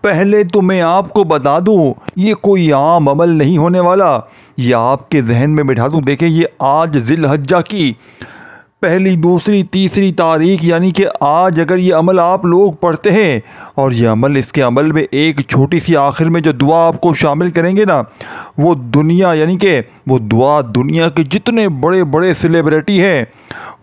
पहले तो मैं आपको बता दूं, ये कोई आम अमल नहीं होने वाला। ये आपके जहन में बिठा दूं, देखें ये आज जिलहज्जा की पहली, दूसरी, तीसरी तारीख यानी कि आज अगर ये अमल आप लोग पढ़ते हैं और ये अमल, इसके अमल में एक छोटी सी आखिर में जो दुआ आपको शामिल करेंगे ना, वो दुनिया यानी कि वो दुआ दुनिया के जितने बड़े बड़े सेलिब्रिटी हैं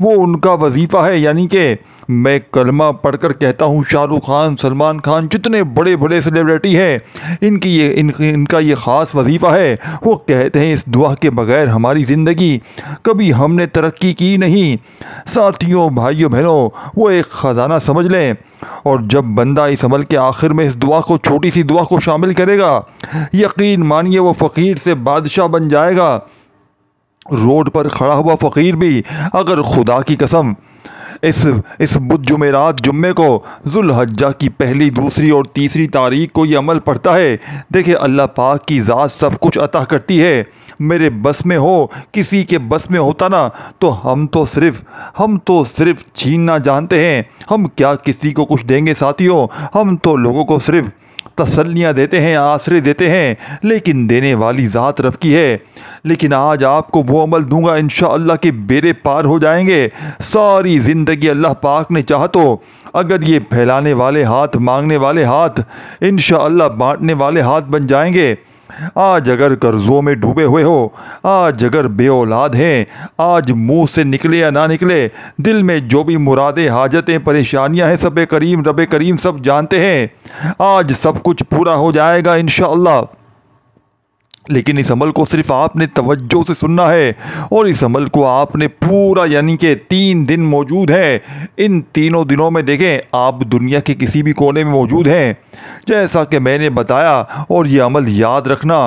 वो उनका वजीफ़ा है। यानी कि मैं कलमा पढ़कर कहता हूँ, शाहरुख खान, सलमान खान, जितने बड़े बड़े सेलिब्रिटी हैं इनका ये ख़ास वजीफ़ा है। वो कहते हैं इस दुआ के बग़ैर हमारी ज़िंदगी कभी हमने तरक्की की नहीं। साथियों, भाइयों, बहनों, वो एक ख़जाना समझ लें। और जब बंदा इस अमल के आखिर में इस दुआ को, छोटी सी दुआ को शामिल करेगा, यकीन मानिए वो फ़कीर से बादशाह बन जाएगा। रोड पर खड़ा हुआ फ़कीर भी अगर खुदा की कसम इस बुध जुमेरात जुम्मे को जुल्हज्जा की पहली, दूसरी और तीसरी तारीख को ये अमल पढ़ता है, देखिए अल्लाह पाक की ज़ात सब कुछ अता करती है। मेरे बस में हो, किसी के बस में होता ना तो हम तो सिर्फ छीनना जानते हैं। हम क्या किसी को कुछ देंगे साथियों, हम तो लोगों को सिर्फ तसल्लियाँ देते हैं, आसरे देते हैं, लेकिन देने वाली ज़ात रब की है। लेकिन आज आपको वो अमल दूंगा इंशाअल्लाह के बेड़े पार हो जाएंगे। सारी ज़िंदगी अल्लाह पाक ने चाहा तो अगर ये फैलाने वाले हाथ, मांगने वाले हाथ इंशाअल्लाह बांटने वाले हाथ बन जाएंगे। आज अगर कर्ज़ों में डूबे हुए हो, आज अगर बे औलाद हैं, आज मुंह से निकले या ना निकले, दिल में जो भी मुरादें, हाजतें, परेशानियां हैं, सब रब करीम सब जानते हैं। आज सब कुछ पूरा हो जाएगा इंशाअल्लाह। लेकिन इस अमल को सिर्फ आपने तवज्जो से सुनना है और इस अमल को आपने पूरा, यानी कि 3 दिन मौजूद है। इन तीनों दिनों में देखें आप दुनिया के किसी भी कोने में मौजूद हैं, जैसा कि मैंने बताया। और ये अमल याद रखना,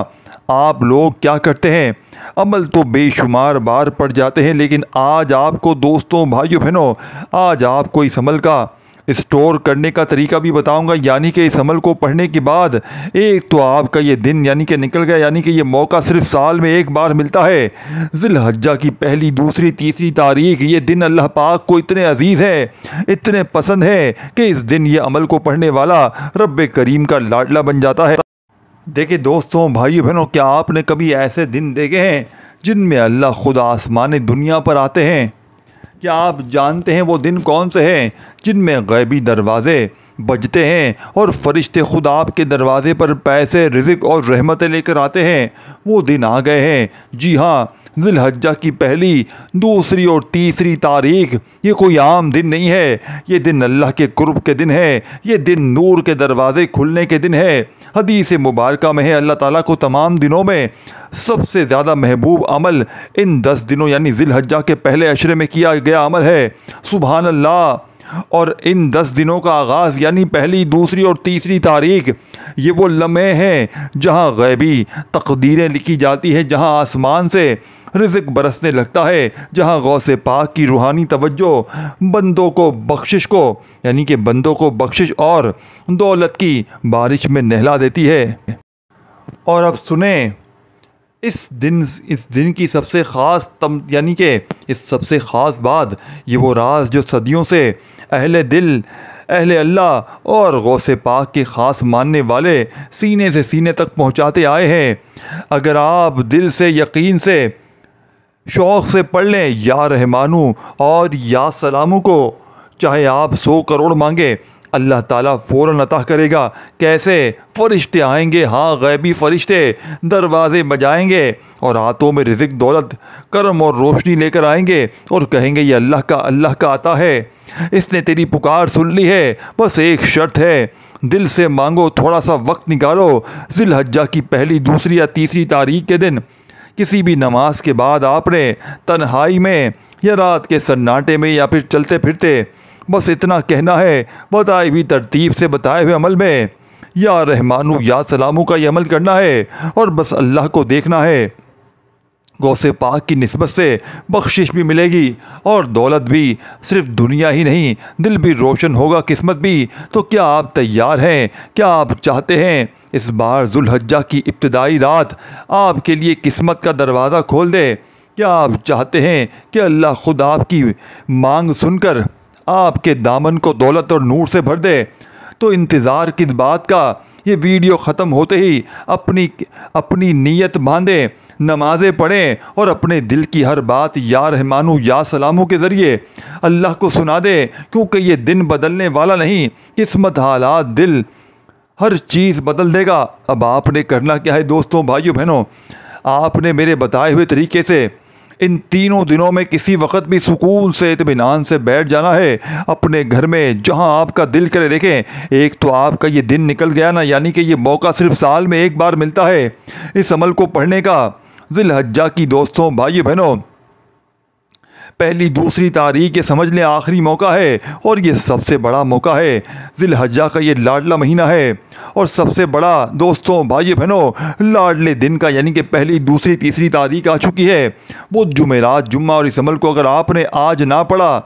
आप लोग क्या करते हैं, अमल तो बेशुमार बार पड़ जाते हैं, लेकिन आज आपको दोस्तों, भाइयों, बहनों, आज आपको इस अमल का स्टोर करने का तरीका भी बताऊंगा। यानी कि इस अमल को पढ़ने के बाद एक तो आपका ये दिन यानी कि निकल गया, यानी कि ये मौका सिर्फ साल में एक बार मिलता है। ज़िलहज्जा की पहली, दूसरी, तीसरी तारीख, ये दिन अल्लाह पाक को इतने अजीज़ है, इतने पसंद है कि इस दिन ये अमल को पढ़ने वाला रब करीम का लाडला बन जाता है। देखिए दोस्तों, भाइयों, बहनों, क्या आपने कभी ऐसे दिन देखे हैं जिनमें अल्लाह खुद आसमान दुनिया पर आते हैं? क्या आप जानते हैं वो दिन कौन से हैं जिनमें गैबी दरवाज़े बजते हैं और फरिश्ते खुद आपके दरवाज़े पर पैसे, रिज़्क़ और रहमतें लेकर आते हैं? वो दिन आ गए हैं। जी हाँ, ज़िलहज्जा की पहली, दूसरी और तीसरी तारीख। ये कोई आम दिन नहीं है, ये दिन अल्लाह के कुर्ब के दिन है, ये दिन नूर के दरवाज़े खुलने के दिन है। हदीस मुबारका में है अल्लाह ताला को तमाम दिनों में सबसे ज़्यादा महबूब अमल इन 10 दिनों यानी ज़िलहज्जा के पहले अशरे में किया गया अमल है। सुभान अल्लाह। और इन 10 दिनों का आगाज़ यानी पहली, दूसरी और तीसरी तारीख, ये वो लम्हे हैं जहाँ गैबी तकदीरें लिखी जाती हैं, जहाँ आसमान से रिज़्क़ बरसने लगता है, जहाँ गौसे पाक की रूहानी तवज्जो बंदों को बख्शिश को यानी कि बंदों को बख्शिश और दौलत की बारिश में नहला देती है। और अब सुने इस दिन की सबसे ख़ास यानी कि इस सबसे ख़ास बात, ये वो राज जो सदियों से अहले दिल, अहले अल्लाह और गौसे पाक के ख़ास मानने वाले सीने से सीने तक पहुँचाते आए हैं। अगर आप दिल से, यकीन से, शौक़ से पढ़ लें या रहमानू और या सलामू को, चाहे आप 100 करोड़ मांगे अल्लाह ताला फ़ौरन अता करेगा। कैसे? फ़रिश्ते आएंगे, हाँ गैबी फ़रिश्ते दरवाज़े बजाएंगे और हाथों में रिज़्क़, दौलत, करम और रोशनी लेकर आएंगे और कहेंगे ये अल्लाह का अता है, इसने तेरी पुकार सुन ली है, बस एक शर्त है, दिल से मांगो, थोड़ा सा वक्त निकालो। ज़िलहज्जा की पहली, दूसरी या तीसरी तारीख के दिन किसी भी नमाज के बाद आपने तन्हाई में या रात के सन्नाटे में या फिर चलते फिरते बस इतना कहना है, बताई हुई तरतीब से बताए हुए अमल में या रहमानू या सलामू का ये अमल करना है और बस अल्लाह को देखना है। गौसे पाक की निस्बत से बख्शिश भी मिलेगी और दौलत भी, सिर्फ दुनिया ही नहीं दिल भी रोशन होगा, किस्मत भी। तो क्या आप तैयार हैं? क्या आप चाहते हैं इस बार ज़ुल्हज्जा की इब्तिदाई रात आपके लिए किस्मत का दरवाज़ा खोल दे? क्या आप चाहते हैं कि अल्लाह खुद आपकी मांग सुनकर आपके दामन को दौलत और नूर से भर दे? तो इंतज़ार किस बात का, ये वीडियो ख़त्म होते ही अपनी अपनी नीयत बांधें, नमाज़ें पढ़ें और अपने दिल की हर बात या रहमानू या सलामों के ज़रिए अल्लाह को सुना दे, क्योंकि ये दिन बदलने वाला नहीं, किस्मत, हालात, दिल, हर चीज़ बदल देगा। अब आपने करना क्या है दोस्तों, भाइयों बहनों, आपने मेरे बताए हुए तरीके से इन तीनों दिनों में किसी वक्त भी सुकून से इत्मीनान से बैठ जाना है अपने घर में, जहां आपका दिल करे। देखें, एक तो आपका ये दिन निकल गया ना, यानी कि ये मौका सिर्फ साल में एक बार मिलता है इस अमल को पढ़ने का, ज़िलहज्जा की दोस्तों, भाई बहनों, पहली दूसरी तारीख ये समझ लें आखिरी मौका है और ये सबसे बड़ा मौका है। ज़िलहज्जा का ये लाडला महीना है और सबसे बड़ा दोस्तों, भाई बहनों, लाडले दिन का यानी कि पहली दूसरी तीसरी तारीख आ चुकी है, वो जुमेरात जुम्मा। और इस अमल को अगर आपने आज ना पढ़ा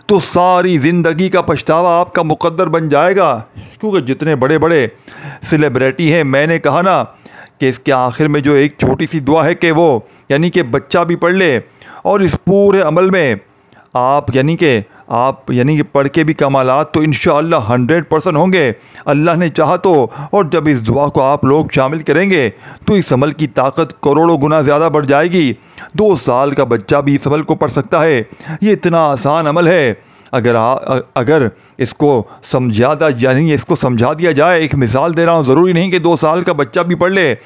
तो सारी ज़िंदगी का पछतावा आपका मुकद्दर बन जाएगा, क्योंकि जितने बड़े बड़े सेलिब्रिटी हैं, मैंने कहा ना कि इसके आखिर में जो एक छोटी सी दुआ है कि वो यानी कि बच्चा भी पढ़ ले, और इस पूरे अमल में आप यानी कि पढ़ के भी कमालात तो इंशाअल्लाह 100% होंगे, अल्लाह ने चाहा तो। और जब इस दुआ को आप लोग शामिल करेंगे तो इस अमल की ताकत करोड़ों गुना ज़्यादा बढ़ जाएगी। 2 साल का बच्चा भी इस अमल को पढ़ सकता है। ये इतना आसान अमल है, अगर इसको समझा दिया जाए। एक मिसाल दे रहा हूँ, ज़रूरी नहीं कि 2 साल का बच्चा भी पढ़ ले,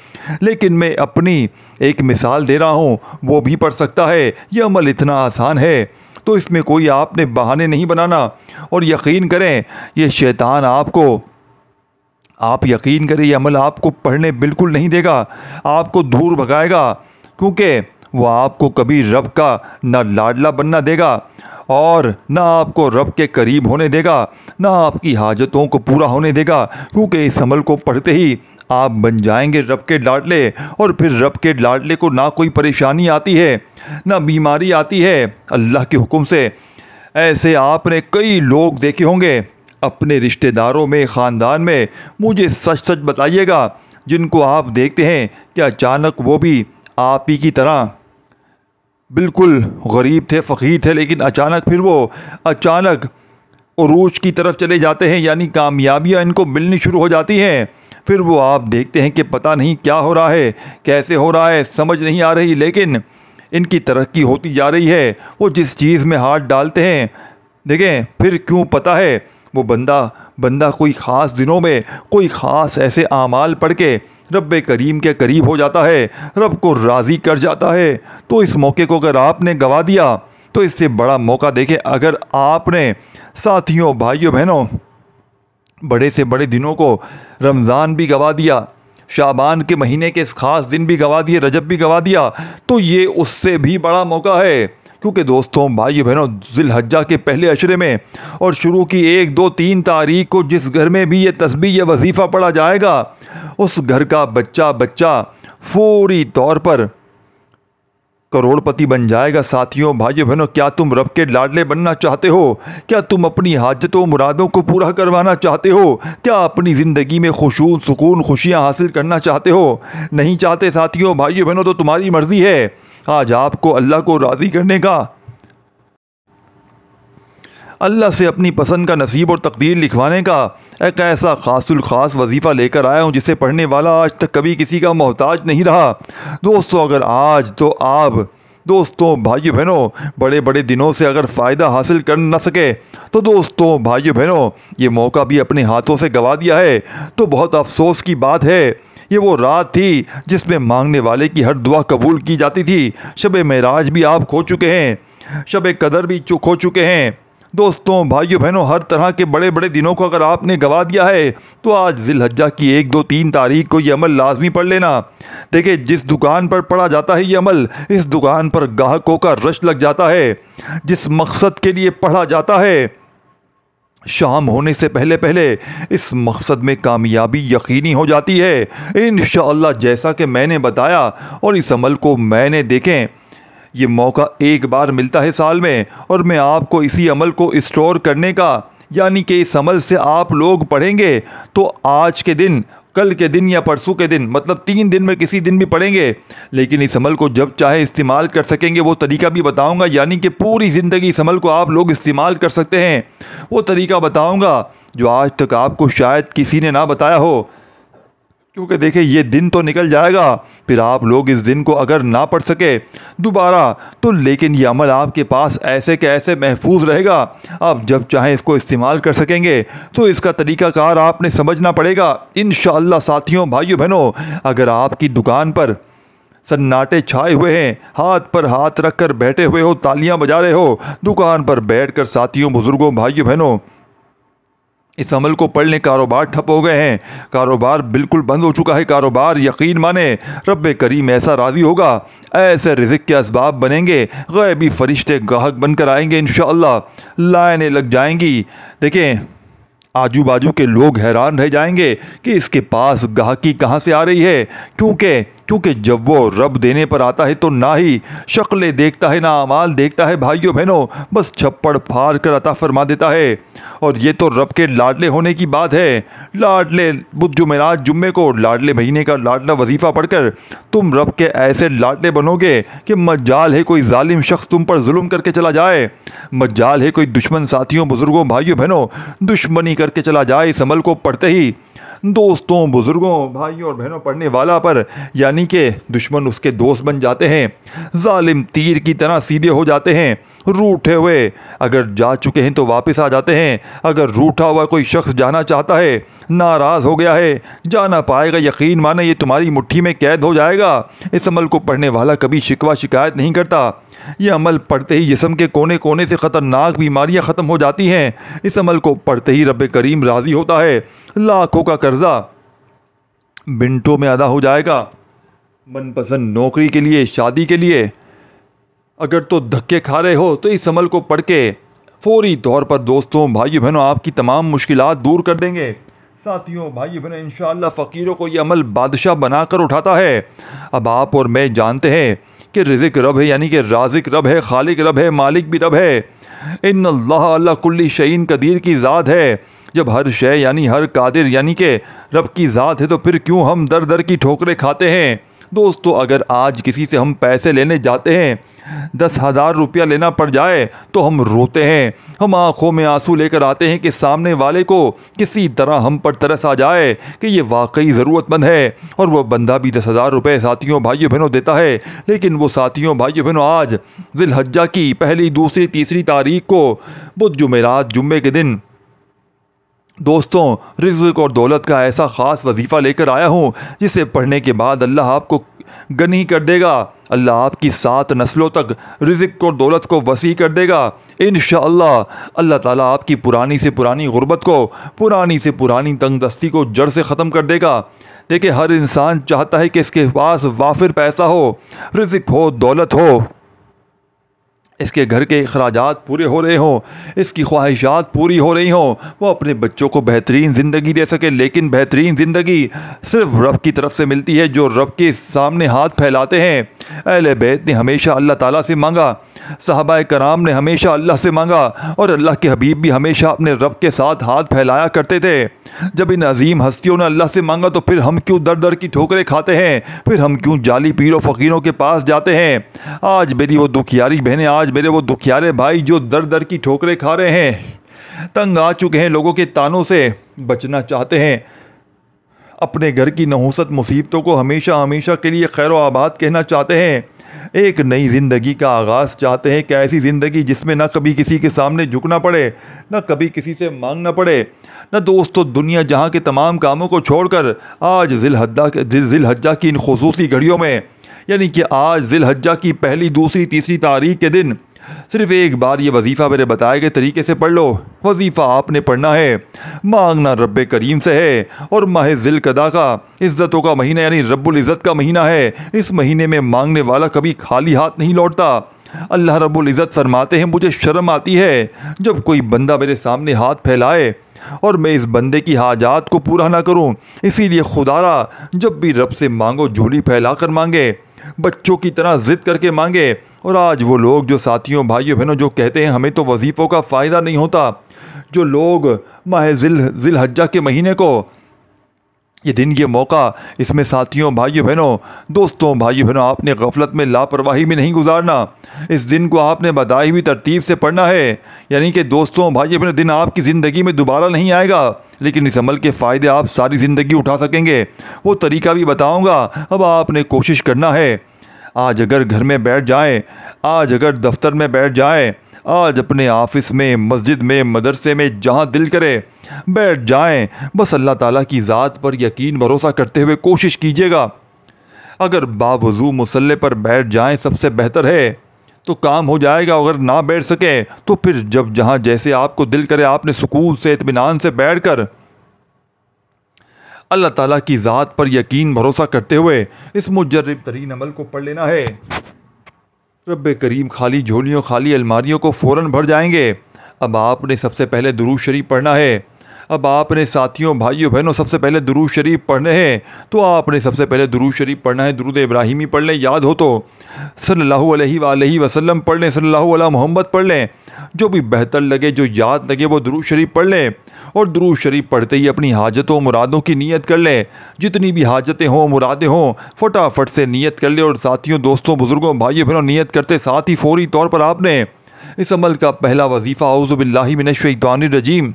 लेकिन मैं अपनी एक मिसाल दे रहा हूँ, वो भी पढ़ सकता है। ये अमल इतना आसान है, तो इसमें कोई आपने बहाने नहीं बनाना। और यकीन करें, ये शैतान आप यकीन करें, ये अमल आपको पढ़ने बिल्कुल नहीं देगा, आपको दूर भगाएगा, क्योंकि वो आपको कभी रब का ना लाडला बनना देगा और ना आपको रब के करीब होने देगा, ना आपकी हाजतों को पूरा होने देगा, क्योंकि इस अमल को पढ़ते ही आप बन जाएंगे रब के लाडले। और फिर रब के लाडले को ना कोई परेशानी आती है, ना बीमारी आती है अल्लाह के हुक्म से। ऐसे आपने कई लोग देखे होंगे अपने रिश्तेदारों में, ख़ानदान में, मुझे सच सच बताइएगा, जिनको आप देखते हैं कि अचानक वो भी आप ही की तरह बिल्कुल गरीब थे, फ़कीर थे, लेकिन अचानक उरूज की तरफ चले जाते हैं, यानी कामयाबियाँ इनको मिलनी शुरू हो जाती हैं। फिर वो आप देखते हैं कि पता नहीं क्या हो रहा है, कैसे हो रहा है, समझ नहीं आ रही, लेकिन इनकी तरक्की होती जा रही है। वो जिस चीज़ में हाथ डालते हैं, देखें, फिर क्यों पता है, वो बंदा कोई ख़ास दिनों में कोई ख़ास ऐसे आमाल पढ़ के रब करीम के करीब हो जाता है, रब को राज़ी कर जाता है। तो इस मौके को अगर आपने गंवा दिया तो इससे बड़ा मौका देखें, अगर आपने साथियों, भाइयों बहनों, बड़े से बड़े दिनों को, रमज़ान भी गंवा दिया, शाबान के महीने के इस ख़ास दिन भी गंवा दिए, रजब भी गंवा दिया, तो ये उससे भी बड़ा मौका है। क्योंकि दोस्तों, भाइयों बहनों, ज़िलहज्जा के पहले अशरे में और शुरू की 1, 2, 3 तारीख को जिस घर में भी ये तस्बीह या वजीफ़ा पढ़ा जाएगा, उस घर का बच्चा फौरी तौर पर करोड़पति बन जाएगा। साथियों, भाइयों बहनों, क्या तुम रब के लाडले बनना चाहते हो? क्या तुम अपनी हाजतों मुरादों को पूरा करवाना चाहते हो? क्या अपनी ज़िंदगी में खुशून, सुकून, खुशियाँ हासिल करना चाहते हो? नहीं चाहते साथियों, भाइयों बहनों, तो तुम्हारी मर्ज़ी है आज आपको अल्लाह को राज़ी करने का, अल्लाह से अपनी पसंद का नसीब और तकदीर लिखवाने का एक ऐसा ख़ासुल ख़ास वजीफ़ा लेकर आया हूँ जिसे पढ़ने वाला आज तक कभी किसी का मोहताज नहीं रहा। दोस्तों, अगर आज तो आप दोस्तों, भाइयों बहनों, बड़े बड़े दिनों से अगर फ़ायदा हासिल कर न सके तो दोस्तों, भाइयों बहनों, ये मौका भी अपने हाथों से गंवा दिया है तो बहुत अफसोस की बात है। ये वो रात थी जिसमें मांगने वाले की हर दुआ कबूल की जाती थी। शब मेराज भी आप खो चुके हैं, शब कदर भी खो चुके हैं। दोस्तों, भाइयों बहनों, हर तरह के बड़े बड़े दिनों को अगर आपने गंवा दिया है तो आज ज़िलहज्जा की 1, 2, 3 तारीख को ये अमल लाजमी पढ़ लेना। देखिए, जिस दुकान पर पढ़ा जाता है ये अमल, इस दुकान पर ग्राहकों का रश लग जाता है। जिस मकसद के लिए पढ़ा जाता है, शाम होने से पहले पहले इस मकसद में कामयाबी यकीनी हो जाती है इंशाअल्लाह, जैसा कि मैंने बताया। और इस अमल को मैंने देखें, ये मौका एक बार मिलता है साल में, और मैं आपको इसी अमल को स्टोर करने का, यानी कि इस अमल से आप लोग पढ़ेंगे तो आज के दिन, कल के दिन या परसों के दिन, मतलब 3 दिन में किसी दिन भी पढ़ेंगे, लेकिन इस अमल को जब चाहे इस्तेमाल कर सकेंगे। वो तरीका भी बताऊंगा, यानी कि पूरी ज़िंदगी इस अमल को आप लोग इस्तेमाल कर सकते हैं। वो तरीका बताऊंगा जो आज तक आपको शायद किसी ने ना बताया हो। क्योंकि देखिए ये दिन तो निकल जाएगा, फिर आप लोग इस दिन को अगर ना पढ़ सके दोबारा तो लेकिन ये अमल आपके पास ऐसे के ऐसे महफूज रहेगा, आप जब चाहें इसको इस्तेमाल कर सकेंगे। तो इसका तरीक़ाकार आपने समझना पड़ेगा। इंशाअल्लाह साथियों भाइयों बहनों, अगर आपकी दुकान पर सन्नाटे छाए हुए हैं, हाथ पर हाथ रख कर बैठे हुए हो, तालियां बजा रहे हो, दुकान पर बैठकर साथियों बुजुर्गों भाइयों बहनों, इस अमल को पढ़ने कारोबार ठप हो गए हैं, कारोबार बिल्कुल बंद हो चुका है। कारोबार यकीन माने रब्बे करीम ऐसा राज़ी होगा, ऐसे रिज़्क़ के असबाब बनेंगे, गैबी फरिश्ते गाहक बनकर आएंगे, इंशाअल्लाह लाइनें लग जाएंगी। देखें आजू बाजू के लोग हैरान रह जाएंगे कि इसके पास गाहकी कहाँ से आ रही है, क्योंकि जब वो रब देने पर आता है तो ना ही शक्लें देखता है ना अमाल देखता है भाइयों बहनों, बस छप्पड़ फाड़ कर अता फरमा देता है। और ये तो रब के लाडले होने की बात है। लाडले बुध जुमेरात जुम्मे को लाडले महीने का लाडला वजीफ़ा पढ़कर तुम रब के ऐसे लाडले बनोगे कि मज्जाल है कोई जालिम शख्स तुम पर जुल्म करके चला जाए, मज्जाल है कोई दुश्मन साथियों बुजुर्गों भाइयों बहनों दुश्मनी करके चला जाए इस अमल को पढ़ते ही। दोस्तों बुजुर्गों भाइयों और बहनों, पढ़ने वाला पर यानी कि दुश्मन उसके दोस्त बन जाते हैं, जालिम तीर की तरह सीधे हो जाते हैं। रूठे हुए अगर जा चुके हैं तो वापस आ जाते हैं। अगर रूठा हुआ कोई शख्स जाना चाहता है, नाराज़ हो गया है, जा ना पाएगा, यकीन माने ये तुम्हारी मुट्ठी में कैद हो जाएगा। इस अमल को पढ़ने वाला कभी शिकवा शिकायत नहीं करता। ये अमल पढ़ते ही जिस्म के कोने कोने से ख़तरनाक बीमारियां ख़त्म हो जाती हैं। इस अमल को पढ़ते ही रब करीम राज़ी होता है, लाखों का कर्जा मिनटों में अदा हो जाएगा। मनपसंद नौकरी के लिए, शादी के लिए अगर तो धक्के खा रहे हो तो इस अमल को पढ़ के फौरी तौर पर दोस्तों भाइयों बहनों आपकी तमाम मुश्किलात दूर कर देंगे। साथियों भाइयों बहनों, इंशाअल्लाह फ़कीरों को ये अमल बादशाह बनाकर उठाता है। अब आप और मैं जानते हैं कि रिज़्क़ रब है, यानी कि राज़िक रब है, खालिक रब है, मालिक भी रब है। इन्नल्लाह अला कुल्ली शैइन कदीर की ज़ात है। जब हर शय यानी हर कादिर यानी कि रब की ज़ात है तो फिर क्यों हम दर दर की ठोकरें खाते हैं। दोस्तों अगर आज किसी से हम पैसे लेने जाते हैं, 10,000 रुपया लेना पड़ जाए तो हम रोते हैं, हम आंखों में आंसू लेकर आते हैं कि सामने वाले को किसी तरह हम पर तरस आ जाए कि ये वाकई ज़रूरतमंद है। और वो बंदा भी 10,000 रुपये साथियों भाइयों बहनों देता है। लेकिन वो साथियों भाइयों बहनों आज ज़िलहज्जा की पहली दूसरी तीसरी तारीख को बुध जुमेरात जुम्मे के दिन दोस्तों रिज़्क़ और दौलत का ऐसा ख़ास वजीफ़ा लेकर आया हूँ जिसे पढ़ने के बाद अल्लाह आपको गनी कर देगा। अल्लाह आपकी 7 नस्लों तक रिज़्क़ और दौलत को वसी कर देगा इंशाअल्लाह। अल्लाह ताला आपकी पुरानी से पुरानी गुर्बत को, पुरानी से पुरानी तंगदस्ती को जड़ से ख़त्म कर देगा। देखिए हर इंसान चाहता है कि इसके पास वाफिर पैसा हो, रिज़्क़ हो, दौलत हो, इसके घर के अखराजात पूरे हो रहे हों, इसकी ख्वाहिशात पूरी हो रही हों, वो अपने बच्चों को बेहतरीन ज़िंदगी दे सके। लेकिन बेहतरीन ज़िंदगी सिर्फ रब की तरफ से मिलती है जो रब के सामने हाथ फैलाते हैं। अहले बैत ने हमेशा अल्लाह ताला से मांगा, सहाबा कराम ने हमेशा अल्लाह से मांगा और अल्लाह के हबीब भी हमेशा अपने रब के साथ हाथ फैलाया करते थे। जब इन अजीम हस्तियों ने अल्लाह से मांगा तो फिर हम क्यों दर दर की ठोकरें खाते हैं, फिर हम क्यों जाली पीरों फ़कीरों के पास जाते हैं। आज मेरी वो दुखियारी बहनें, आज मेरे वो दुखियारे भाई जो दर दर की ठोकरें खा रहे हैं, तंग आ चुके हैं, लोगों के तानों से बचना चाहते हैं, अपने घर की नहुसत मुसीबतों को हमेशा हमेशा के लिए खैर आबाद कहना चाहते हैं, एक नई ज़िंदगी का आगाज़ चाहते हैं कि ऐसी ज़िंदगी जिसमें ना कभी किसी के सामने झुकना पड़े, ना कभी किसी से मांगना पड़े, ना दोस्तों दुनिया जहां के तमाम कामों को छोड़कर आज ज़िलहज्जा की इन खुसूसी घड़ियों में, यानी कि आज ज़िलहज्जा की पहली दूसरी तीसरी तारीख के दिन सिर्फ़ एक बार ये वजीफ़ा मेरे बताए गए तरीके से पढ़ लो। वजीफ़ा आपने पढ़ना है, मांगना रब्बे करीम से है। और माह ज़िलक़दा का इज़्ज़तों का महीना यानी रब्बुल इज़्ज़त का महीना है। इस महीने में मांगने वाला कभी खाली हाथ नहीं लौटता। अल्लाह रब्बुल इज़्ज़त फरमाते हैं, मुझे शर्म आती है जब कोई बंदा मेरे सामने हाथ फैलाए और मैं इस बंदे की हाजात को पूरा ना करूं। इसीलिए खुदारा जब भी रब से मांगो झोली फैला कर मांगे, बच्चों की तरह ज़िद करके मांगे। और आज वो लोग जो साथियों भाइयों बहनों जो कहते हैं हमें तो वजीफ़ों का फ़ायदा नहीं होता, जो लोग माह ज़िलहज्जा के महीने को ये दिन, ये मौका, इसमें साथियों, भाइयों बहनों, दोस्तों, भाइयों बहनों, आपने गफलत में, लापरवाही में नहीं गुजारना। इस दिन को आपने बताई हुई तरतीब से पढ़ना है। यानी कि दोस्तों, भाइयों बहनों, दिन आपकी ज़िंदगी में दोबारा नहीं आएगा, लेकिन इस अमल के फ़ायदे आप सारी ज़िंदगी उठा सकेंगे। वो तरीका भी बताऊँगा। अब आपने कोशिश करना है, आज अगर घर में बैठ जाएं, आज अगर दफ्तर में बैठ जाएं, आज अपने ऑफिस में, मस्जिद में, मदरसे में, जहाँ दिल करे बैठ जाएं, बस अल्लाह ताला की ज़ात पर यकीन भरोसा करते हुए कोशिश कीजिएगा। अगर बावजू मुसल्ले पर बैठ जाएं सबसे बेहतर है, तो काम हो जाएगा। अगर ना बैठ सके तो फिर जब जहाँ जैसे आपको दिल करे आपने सुकून से, इत्मीनान से बैठकर अल्लाह ताला की ज़ात पर यकीन भरोसा करते हुए इस मुजर्रब तरीन अमल को पढ़ लेना है। रब्बे करीम खाली झोलियों, खाली अलमारियों को फ़ौरन भर जाएंगे। अब आपने सबसे पहले दुरूद शरीफ पढ़ना है। अब आपने साथियों, भाइयों बहनों, सबसे पहले दुरूद शरीफ पढ़ने हैं, तो आपने सबसे पहले दुरूद शरीफ पढ़ना है। दुरूद इब्राहिमी पढ़ लें, याद हो तो सल्लल्लाहु अलैहि वसल्लम पढ़ लें, सल्लल्लाहु अला मोहम्मद पढ़ लें, जो भी बेहतर लगे, जो याद लगे वो दुरूद शरीफ पढ़ लें। और दुरूद शरीफ पढ़ते ही अपनी हाजतों, मुरादों की नीयत कर लें। जितनी भी हाजतें हों, मुरादें हों, फटाफट से नीयत कर लें। और साथियों, दोस्तों, बुज़ुर्गों, भाइयों बहनों, नीयत करते साथ ही फ़ौरी तौर पर आपने इस अमल का पहला वजीफ़ा औज़ु बिल्लाहि मिनश शैतानिर रजीम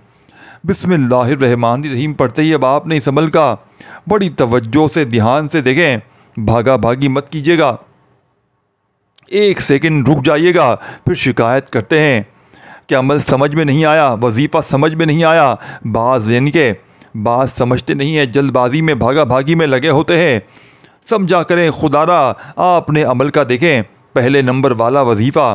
बिस्मिल्लाहिर्रहमानिर्रहीम पढ़ते ही अब आपने इस अमल का बड़ी तवज्जो से, ध्यान से देखें, भागा भागी मत कीजिएगा। एक सेकंड रुक जाइएगा, फिर शिकायत करते हैं कि अमल समझ में नहीं आया, वजीफ़ा समझ में नहीं आया। बाज़ यानी कि बात समझते नहीं है, जल्दबाजी में, भागा भागी में लगे होते हैं। समझा करें खुदारा, आपने अमल का देखें पहले नंबर वाला वजीफ़ा,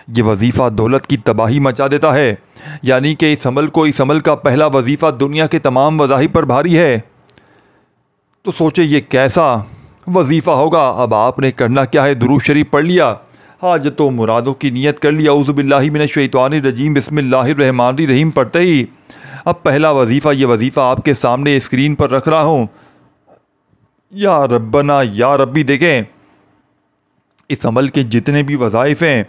ये वजीफ़ा दौलत की तबाही मचा देता है। यानी कि इस अमल का पहला वजीफ़ा दुनिया के तमाम वज़ाहिब पर भारी है। तो सोचे ये कैसा वजीफ़ा होगा। अब आपने करना क्या है, दुरूद शरीफ पढ़ लिया, हाजतों मुरादों की नियत कर लिया, औज़ु बिल्लाहि मिनश शैतानिर रजीम बिस्मिल्लाहिर्रहमानिर्रहीम पढ़ते ही अब पहला वजीफ़ा, ये वजीफ़ा आपके सामने स्क्रीन पर रख रहा हूँ। या रब्बना, या रब्बी, देखें इस अमल के जितने भी वज़ाइफ़ हैं,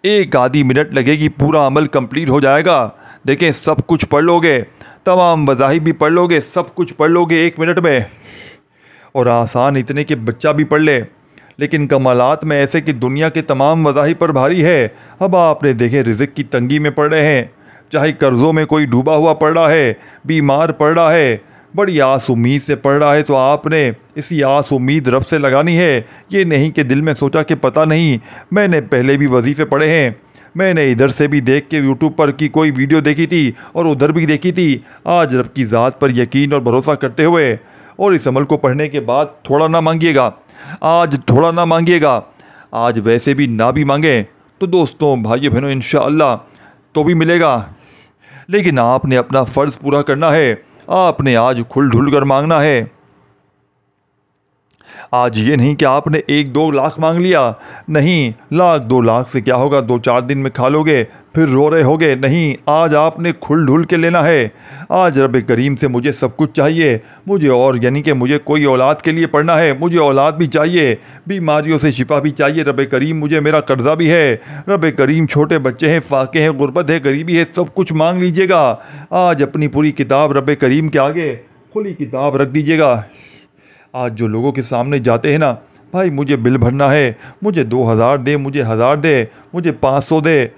एक आधी मिनट लगेगी, पूरा अमल कंप्लीट हो जाएगा। देखें सब कुछ पढ़ लोगे, तमाम वज़ाइफ़ भी पढ़ लोगे, सब कुछ पढ़ लोगे 1 मिनट में। और आसान इतने कि बच्चा भी पढ़ ले, लेकिन कमालात में ऐसे कि दुनिया के तमाम वज़ाइफ़ पर भारी है। अब आपने देखें रिज़्क़ की तंगी में पढ़ रहे हैं, चाहे कर्ज़ों में कोई डूबा हुआ पढ़ रहा है, बीमार पढ़ रहा है, बड़ी आस उम्मीद से पढ़ रहा है, तो आपने इसी आस उम्मीद रब से लगानी है। ये नहीं कि दिल में सोचा कि पता नहीं, मैंने पहले भी वजीफ़े पढ़े हैं, मैंने इधर से भी देख के यूट्यूब पर की कोई वीडियो देखी थी और उधर भी देखी थी। आज रब की ज़ात पर यकीन और भरोसा करते हुए और इस अमल को पढ़ने के बाद थोड़ा ना मांगिएगा, आज थोड़ा ना मांगिएगा, आज वैसे भी ना भी मांगें तो दोस्तों, भाइयों बहनों, इंशाअल्लाह तो भी मिलेगा। लेकिन आपने अपना फ़र्ज़ पूरा करना है, आपने आज खुल ढुल कर मांगना है। आज ये नहीं कि आपने 1-2 लाख मांग लिया, नहीं, 1-2 लाख से क्या होगा, 2-4 दिन में खा लोगे, फिर रो रहे होगे। नहीं, आज आपने खुल ढुल के लेना है। आज रब करीम से मुझे सब कुछ चाहिए, मुझे और यानी कि मुझे कोई औलाद के लिए पढ़ना है, मुझे औलाद भी चाहिए, बीमारियों से शिफा भी चाहिए। रब करीम मुझे मेरा कर्जा भी है, रब करीम छोटे बच्चे हैं, फाके हैं, गुर्बत है, गरीबी है, सब कुछ मांग लीजिएगा। आज अपनी पूरी किताब रब करीम के आगे खुली किताब रख दीजिएगा। आज जो लोगों के सामने जाते हैं ना, भाई मुझे बिल भरना है, मुझे 2000 दे, मुझे 1000 दे, मुझे 500 दे,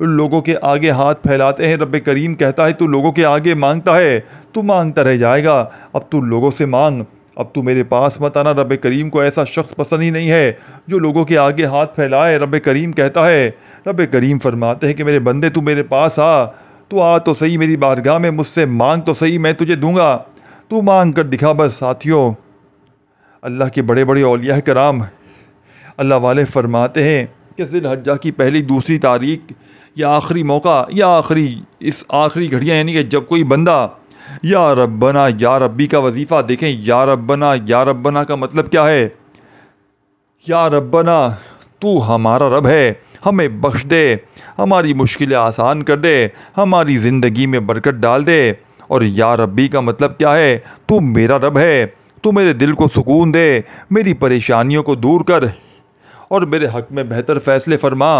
लोगों के आगे हाथ फैलाते हैं। रब करीम कहता है तू लोगों के आगे मांगता है, तू मांगता रह जाएगा, अब तू लोगों से मांग, अब तू मेरे पास मत आना। रब करीम को ऐसा शख्स पसंद ही नहीं है जो लोगों के आगे हाथ फैलाए। रब करीम कहता है, रब करीम फरमाते हैं कि मेरे बंदे तू मेरे पास आ, तू आ तो सही मेरी बारगाह में, मुझसे मांग तो सही, मैं तुझे दूंगा, तू मांग कर दिखा बस। साथियों, अल्लाह के बड़े बड़े औलिया कराम, अल्लाह वाले फरमाते हैं कि ज़िलहज्जा की पहली दूसरी तारीख या आखिरी मौका या इस आखिरी घड़ियाँ, यानी कि जब कोई बंदा या रब्बना या रब्बी का वजीफ़ा देखें। या रब्बना का मतलब क्या है? या रब्बना, तू हमारा रब है, हमें बख्श दे, हमारी मुश्किलें आसान कर दे, हमारी ज़िंदगी में बरकत डाल दे। और या रब्बी का मतलब क्या है? तू मेरा रब है, तू मेरे दिल को सुकून दे, मेरी परेशानियों को दूर कर और मेरे हक़ में बेहतर फ़ैसले फरमा।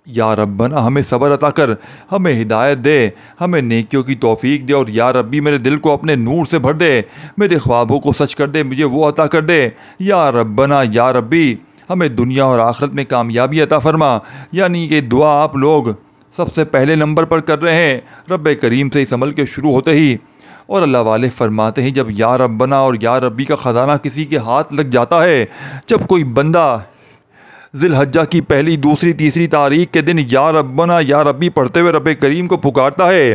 या रब्बना हमें सब्र अता कर, हमें हिदायत दे, हमें नेकियों की तौफीक दे, और या रब्बी मेरे दिल को अपने नूर से भर दे, मेरे ख्वाबों को सच कर दे, मुझे वो अता कर दे। या रब्बना या रब्बी हमें दुनिया और आखिरत में कामयाबी अता फरमा। यानी कि दुआ आप लोग सबसे पहले नंबर पर कर रहे हैं रब्बे करीम से इस अमल के शुरू होते ही। और अल्लाह वाले फरमाते हैं जब या रब्बना और या रब्बी का ख़जाना किसी के हाथ लग जाता है, जब कोई बंदा ज़िलहज्जा की पहली, दूसरी, तीसरी तारीख के दिन या रब्बना या रब्बी पढ़ते हुए रब्बे करीम को पुकारता है,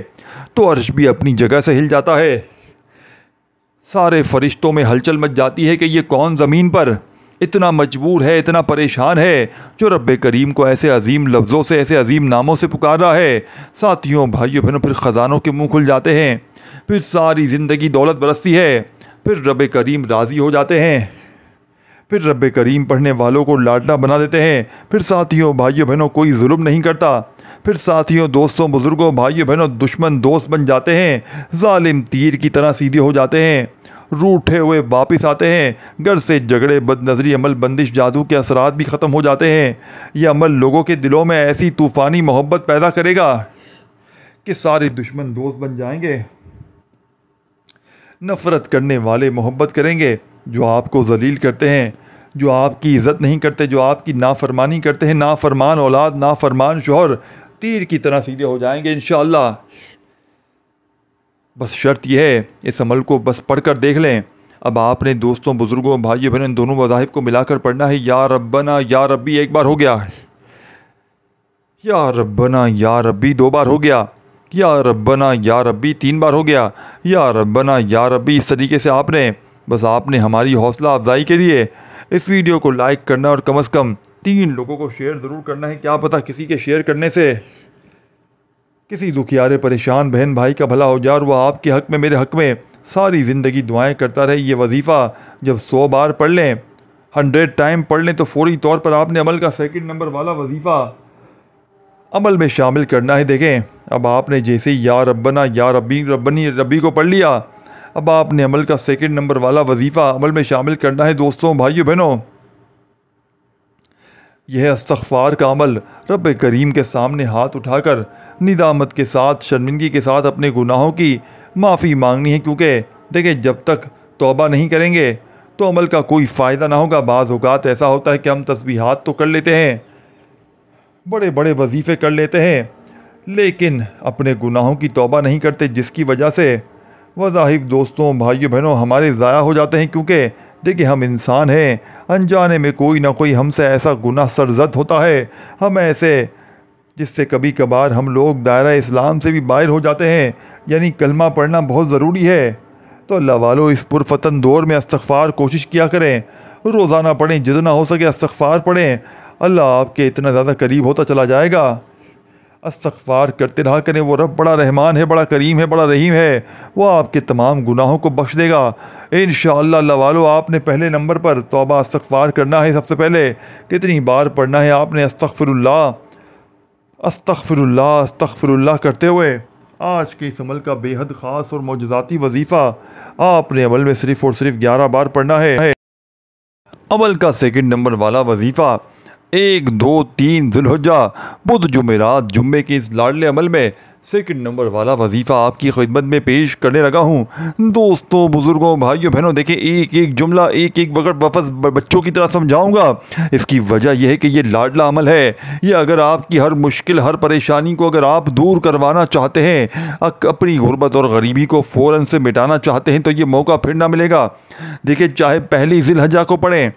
तो अर्श भी अपनी जगह से हिल जाता है। सारे फरिश्तों में हलचल मच जाती है कि ये कौन ज़मीन पर इतना मजबूर है, इतना परेशान है, जो रब्बे करीम को ऐसे अजीम लफ्ज़ों से, ऐसे अजीम नामों से पुकार रहा है। साथियों, भाइयों बहनों, फिर ख़जानों के मुँह खुल जाते हैं, फिर सारी ज़िंदगी दौलत बरसती है, फिर रब्बे करीम राज़ी हो जाते हैं, फिर रब्बे करीम पढ़ने वालों को लाडला बना देते हैं। फिर साथियों, भाइयों बहनों, कोई जुल्म नहीं करता। फिर साथियों, दोस्तों, बुज़ुर्गों, भाइयों बहनों, दुश्मन दोस्त बन जाते हैं, जालिम तीर की तरह सीधे हो जाते हैं, रूठे हुए वापस आते हैं। घर से झगड़े, बदनज़री, अमल, बंदिश, जादू के असरात भी ख़त्म हो जाते हैं। यह अमल लोगों के दिलों में ऐसी तूफ़ानी मोहब्बत पैदा करेगा कि सारे दुश्मन दोस्त बन जाएंगे। नफ़रत करने वाले मोहब्बत करेंगे, जो आपको ज़लील करते हैं, जो आपकी इज़्ज़त नहीं करते, जो आपकी नाफरमानी करते हैं, नाफरमान औलाद, नाफरमान शौहर तीर की तरह सीधे हो जाएंगे इंशाअल्लाह। बस शर्त यह है, इस अमल को बस पढ़ कर देख लें। अब आपने दोस्तों, बुज़ुर्गों, भाइयों बहनों, इन दोनों वज़ाइफ को मिलाकर पढ़ना है। या रब्बना या रब्बी एक बार हो गया, या रब्बना या रब्बी दो बार हो गया, या रब्बना या रब्बी तीन बार हो गया, या रब्बना या रब्बी। इस तरीके से आपने हमारी हौसला अफजाई के लिए इस वीडियो को लाइक करना और कम से कम 3 लोगों को शेयर ज़रूर करना है। क्या पता किसी के शेयर करने से किसी दुखियारे परेशान बहन भाई का भला हो जाए और वह आपके हक़ में, मेरे हक़ में सारी ज़िंदगी दुआएं करता रहे। ये वजीफ़ा जब 100 बार पढ़ लें, 100 टाइम पढ़ लें, तो फौरी तौर पर आपने अमल का 2nd नंबर वाला वजीफ़ा अमल में शामिल करना है। देखें, अब आपने जैसे या रब्बना या रब्बी रब्बी को पढ़ लिया, अब आपने अमल का 2nd नंबर वाला वजीफ़ा अमल में शामिल करना है। दोस्तों, भाइयों बहनों, यह इस्तग़फ़ार का अमल रब्बे करीम के सामने हाथ उठाकर निदामत के साथ, शर्मिंदगी के साथ अपने गुनाहों की माफ़ी मांगनी है। क्योंकि देखिए, जब तक तौबा नहीं करेंगे तो अमल का कोई फ़ायदा ना होगा। बाज़ औक़ात ऐसा होता है कि हम तस्बीहात तो कर लेते हैं, बड़े बड़े वजीफ़े कर लेते हैं, लेकिन अपने गुनाहों की तौबा नहीं करते, जिसकी वजह से वज़ाइफ दोस्तों, भाइयों बहनों, हमारे ज़ाया हो जाते हैं। क्योंकि देखिए, हम इंसान हैं, अनजाने में कोई ना कोई हमसे ऐसा गुनाह सरज़द होता है, हम ऐसे जिससे कभी कभार हम लोग दायरा इस्लाम से भी बाहर हो जाते हैं। यानी कलमा पढ़ना बहुत ज़रूरी है। तो अल्लाह वालों, इस पुरफतन दौर में इस्तग़फ़ार कोशिश किया करें, रोज़ाना पढ़ें, जितना हो सके इस्तग़फ़ार पढ़ें। अल्लाह आपके इतना ज़्यादा करीब होता चला जाएगा। इस्तग़फ़ार करते रहा करें। वो रब बड़ा रहमान है, बड़ा करीम है, बड़ा रहीम है, वो आपके तमाम गुनाहों को बख्श देगा इंशाअल्लाह। अल्लाह वालों, आपने पहले नंबर पर तौबा इस्तग़फ़ार करना है। सबसे पहले कितनी बार पढ़ना है आपने? अस्तग़फ़िरुल्लाह, अस्तग़फ़िरुल्लाह, अस्तग़फ़िरुल्लाह करते हुए आज के इस अमल का बेहद ख़ास और मौजज़ाती वजीफ़ा आपने अमल में सिर्फ़ और सिर्फ 11 बार पढ़ना है। अमल का 2nd नंबर वाला वजीफ़ा 1, 2, 3 ज़िलहज्जा, बुध, जुमेरात, जुम्मे के इस लाडले अमल में 2nd नंबर वाला वजीफ़ा आपकी खिदमत में पेश करने लगा हूँ। दोस्तों, बुज़ुर्गों, भाइयों बहनों, देखें, एक एक जुमला, एक एक वक़्त वापस बच्चों की तरह समझाऊँगा। इसकी वजह यह है कि ये लाडला अमल है। ये अगर आपकी हर मुश्किल, हर परेशानी को अगर आप दूर करवाना चाहते हैं, अपनी गुर्बत और गरीबी को फ़ौरन से मिटाना चाहते हैं, तो ये मौका फिर ना मिलेगा। देखिए, चाहे पहली ज़िलहज्जा को पढ़ें,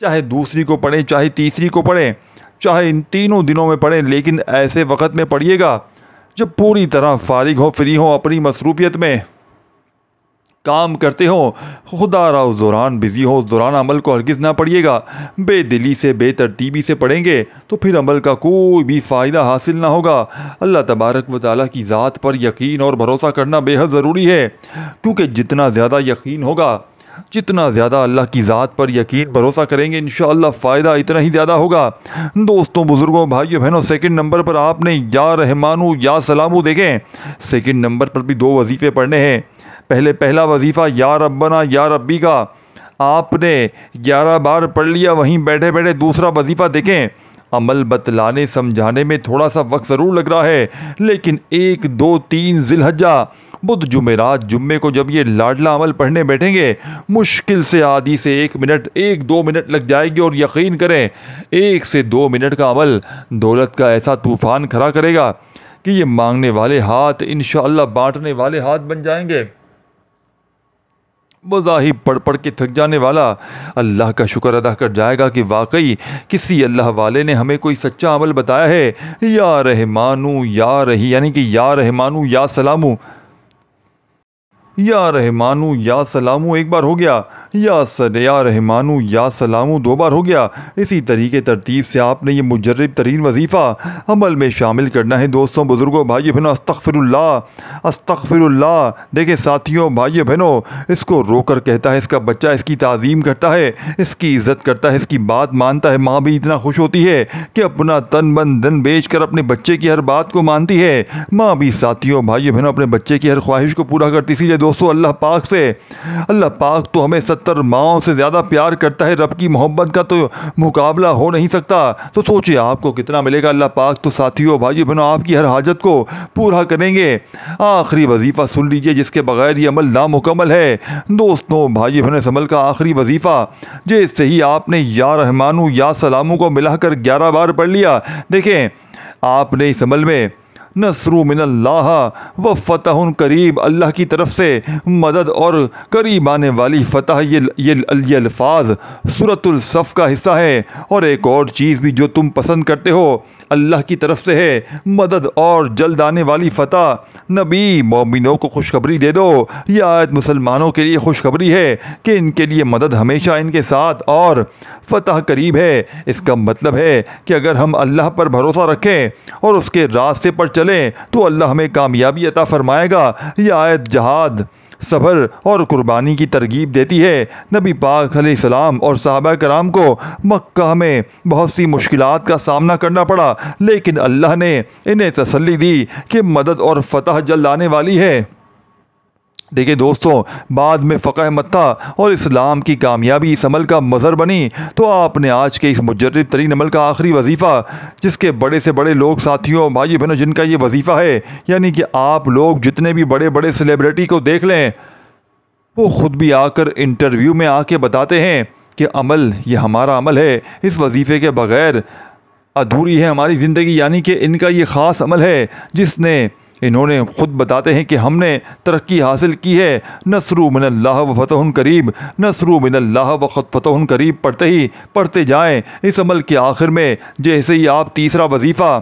चाहे दूसरी को पढ़ें, चाहे तीसरी को पढ़ें, चाहे इन तीनों दिनों में पढ़ें, लेकिन ऐसे वक़्त में पढ़िएगा जब पूरी तरह फारिग हो, फ्री हो, अपनी मसरूफियत में काम करते हो, खुदा उस दौरान बिज़ी हो। उस दौरान अमल को हरगिज़ ना पढ़िएगा। बेदिली से, बेतरतीबी से पढ़ेंगे तो फिर अमल का कोई भी फ़ायदा हासिल ना होगा। अल्लाह तबारक व तआला की ज़ात पर यकीन और भरोसा करना बेहद ज़रूरी है। क्योंकि जितना ज़्यादा यकीन होगा, जितना ज़्यादा अल्लाह की ज़ात पर यकीन भरोसा करेंगे, इंशाअल्लाह फ़ायदा इतना ही ज़्यादा होगा। दोस्तों, बुज़ुर्गों, भाइयों बहनों, 2nd नंबर पर आपने या रहमानु या सलामू देखें। 2nd नंबर पर भी 2 वजीफ़े पढ़ने हैं। पहला वजीफ़ा या रब्बना या रब्बी का आपने 11 बार पढ़ लिया। वहीं बैठे बैठे दूसरा वजीफ़ा देखें, अमल बतलाने समझाने में थोड़ा सा वक्त ज़रूर लग रहा है, लेकिन 1, 2, 3 जिलहज्जा बुध जुमेरात जुम्मे को जब ये लाडला अमल पढ़ने बैठेंगे, मुश्किल से आधी से 1 मिनट 1-2 मिनट लग जाएगी। और यकीन करें 1 से 2 मिनट का अमल दौलत का ऐसा तूफ़ान खड़ा करेगा कि ये मांगने वाले हाथ इंशाअल्लाह बांटने वाले हाथ बन जाएंगे। मज़ाहिब पढ़ पढ़ के थक जाने वाला अल्लाह का शुक्र अदा कर जाएगा कि वाकई किसी अल्लाह वाले ने हमें कोई सच्चा अमल बताया है। या रहमानू या रही यानी कि या रहमानू या सलामू, या रहमानू या सलामू एक बार हो गया, या रहमानू या सलामू 2 बार हो गया। इसी तरीके तरतीब से आपने ये मुजर्रब तरीन वजीफ़ा अमल में शामिल करना है। दोस्तों, बुज़ुर्गों, भाइयों बहनों, अस्तग़फ़िरुल्लाह अस्तग़फ़िरुल्लाह। देखिए साथियों, भाइयों बहनों, इसको रोकर कहता है इसका बच्चा, इसकी ताज़ीम करता है, इसकी इज़्ज़त करता है, इसकी बात मानता है। माँ भी इतना खुश होती है कि अपना तन मन धन बेच कर अपने बच्चे की हर बात को मानती है। माँ भी साथियों, भाइयों बहनों, अपने बच्चे की हर ख्वाहिश को पूरा करती। इसीलिए दोस्तों, अल्लाह पाक तो हमें 70 माओं से ज़्यादा प्यार करता है। रब की मोहब्बत का तो मुकाबला हो नहीं सकता। तो सोचिए आपको कितना मिलेगा। अल्लाह पाक तो साथियों, भाइयों बहनों, आपकी हर हाजत को पूरा करेंगे। आखिरी वजीफ़ा सुन लीजिए जिसके बगैर ये अमल नामुकम्मल है। दोस्तों, भाइयों बहनों, इस अमल का आखिरी वजीफ़ा जैसे ही आपने या रहमानू या सलामू को मिलाकर 11 बार पढ़ लिया, देखें आपने इस अमल में नस्रु मिनल्लाह व फ़तहुन करीब, अल्लाह की तरफ से मदद और करीब आने वाली फ़तह, ये अल्फाज सूरतुल सफ़ का हिस्सा है। और एक और चीज़ भी जो तुम पसंद करते हो, अल्लाह की तरफ से है मदद और जल्द आने वाली फ़तह। नबी मोमिनों को खुशखबरी दे दो। यह आयत मुसलमानों के लिए खुशखबरी है कि इनके लिए मदद हमेशा इनके साथ और फ़तह करीब है। इसका मतलब है कि अगर हम अल्लाह पर भरोसा रखें और उसके रास्ते पर चलें तो अल्लाह हमें कामयाबी अता फरमाएगा। यह आयत जहाद, सब्र और कुर्बानी की तरगीब देती है। नबी पाक अलैहिस्सलाम और सहाबा कराम को मक्का में बहुत सी मुश्किलात का सामना करना पड़ा, लेकिन अल्लाह ने इन्हें तसल्ली दी कि मदद और फ़तह जल्द आने वाली है। देखिए दोस्तों, बाद में फ़क़ह मत्ता और इस्लाम की कामयाबी इस अमल का मज़हर बनी। तो आपने आज के इस मुजर्रब तरीन अमल का आखिरी वजीफ़ा, जिसके बड़े से बड़े लोग साथियों, भाई बहनों, जिनका ये वजीफ़ा है, यानी कि आप लोग जितने भी बड़े बड़े सेलिब्रिटी को देख लें, वो ख़ुद भी आकर इंटरव्यू में आके बताते हैं कि अमल ये हमारा अमल है, इस वजीफ़े के बग़ैर अधूरी है हमारी ज़िंदगी। यानी कि इनका ये ख़ास अमल है जिसने इन्होंने ख़ुद बताते हैं कि हमने तरक्की हासिल की है। नस्रु मिनल्लाह व फ़तहुन करीब, नस्रु मिनल्लाह व फ़तहुन करीब पढ़ते जाएं। इस अमल के आखिर में जैसे ही आप तीसरा वजीफ़ा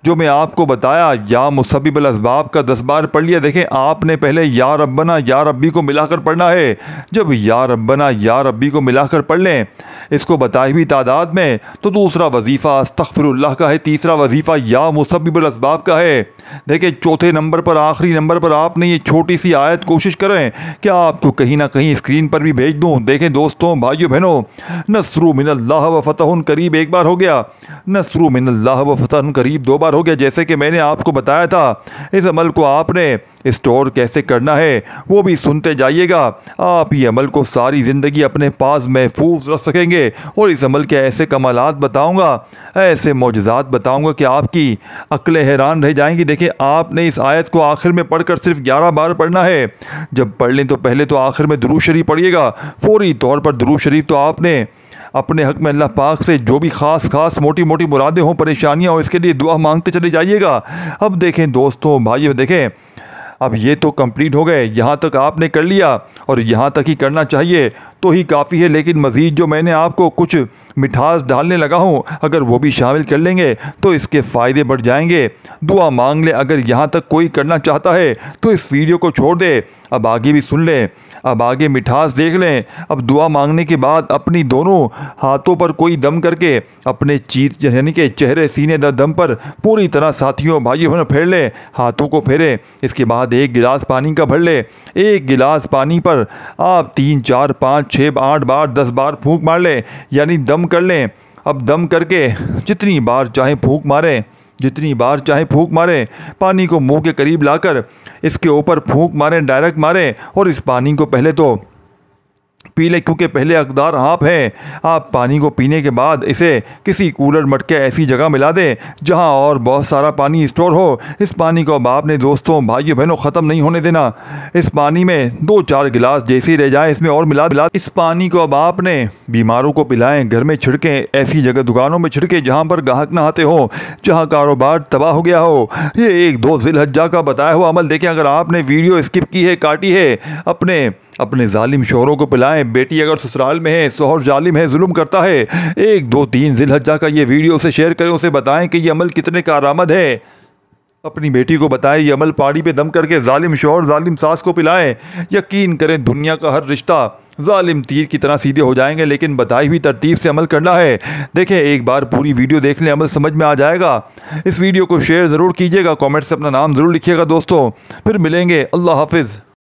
जो मैं आपको बताया, या मुसब्बिबुल असबाब का 10 बार पढ़ लिया, देखें आपने पहले या रब्बना या रब्बी को मिलाकर पढ़ना है। जब या रब्बना या रब्बी को मिलाकर पढ़ लें, इसको बताई हुई तादाद में, तो दूसरा वजीफ़ा अस्तग़फिरुल्लाह का है, तीसरा वजीफ़ा या मुसब्बिबुल असबाब का है। देखिए चौथे नंबर पर, आखिरी नंबर पर आपने ये छोटी सी आयत कोशिश करें कि आपको कहीं ना कहीं स्क्रीन पर भी भेज दूँ। देखें दोस्तों, भाइयों बहनों, नस्रु मिनल्लाह व फ़तहुन करीब एक बार हो गया, नस्रु मिनल्लाह व फ़तहुन करीब 2 बार हो गया। जैसे कि मैंने आपको बताया था, इस अमल को आपने स्टोर कैसे करना है वो भी सुनते जाइएगा। आप ये अमल को सारी ज़िंदगी अपने पास महफूज रख सकेंगे। और इस अमल के ऐसे कमालात बताऊंगा, ऐसे मौजज़ात बताऊंगा कि आपकी अक्लें हैरान रह जाएंगी। देखिए आपने इस आयत को आखिर में पढ़कर सिर्फ 11 बार पढ़ना है। जब पढ़ लें तो पहले तो आखिर में दुरूद शरीफ पढ़िएगा। फौरी तौर पर दुरूद शरीफ तो आपने अपने हक़ में अल्लाह पाक से जो भी ख़ास मोटी मोटी मुरादें हों, परेशानियाँ हों, इसके लिए दुआ मांगते चले जाइएगा। अब देखें दोस्तों, भाइयों, देखें अब ये तो कंप्लीट हो गए, यहाँ तक आपने कर लिया और यहाँ तक ही करना चाहिए तो ही काफ़ी है। लेकिन मज़ीद जो मैंने आपको कुछ मिठास डालने लगा हूँ, अगर वो भी शामिल कर लेंगे तो इसके फ़ायदे बढ़ जाएंगे। दुआ मांग ले। अगर यहाँ तक कोई करना चाहता है तो इस वीडियो को छोड़ दे, अब आगे भी सुन लें, अब आगे मिठास देख लें। अब दुआ मांगने के बाद अपनी दोनों हाथों पर कोई दम करके अपने यानी कि चेहरे सीने दम पर पूरी तरह साथियों, भाइयों, फेर लें, हाथों को फेरें। इसके बाद 1 गिलास पानी का भर ले। 1 गिलास पानी पर आप 3, 4, 5, 6, 8 बार 10 बार फूंक मार लें, यानी दम कर लें। अब दम करके जितनी बार चाहे फूंक मारें, जितनी बार चाहे फूंक मारें, पानी को मुंह के करीब लाकर इसके ऊपर फूंक मारें, डायरेक्ट मारें। और इस पानी को पहले तो पी लें, क्योंकि पहले हकदार आप हैं। आप पानी को पीने के बाद इसे किसी कूलर मटके ऐसी जगह मिला दें जहां और बहुत सारा पानी स्टोर हो। इस पानी को अब आपने दोस्तों, भाइयों बहनों, ख़त्म नहीं होने देना। इस पानी में 2-4 गिलास जैसे ही रह जाए इसमें और मिला। इस पानी को अब आपने बीमारों को पिलाएं, घर में छिड़कें, ऐसी जगह दुकानों में छिड़कें जहां पर ग्राहक ना आते हो, जहां कारोबार तबाह हो गया हो। ये 1-2 ज़िलहज्जा का बताया हुआ अमल देखें। अगर आपने वीडियो स्किप की है, काटी है, अपने जालिम शोहरों को पिलाएं। बेटी अगर ससुराल में है, शोहर जालिम है, जुल्म करता है, 1-2-3 ज़िलहज्जा का ये वीडियो उसे शेयर करें, उसे बताएं कि ये अमल कितने कारआमद है। अपनी बेटी को बताएं ये अमल पहाड़ी पे दम करके जालिम शोहर जालिम सास को पिलाएं। यकीन करें दुनिया का हर रिश्ता जालिम तीर की तरह सीधे हो जाएंगे, लेकिन बताई हुई तरतीब से अमल करना है। देखें, एक बार पूरी वीडियो देख लें, अमल समझ में आ जाएगा। इस वीडियो को शेयर ज़रूर कीजिएगा, कमेंट से अपना नाम ज़रूर लिखिएगा दोस्तों। फिर मिलेंगे, अल्लाह हाफिज़।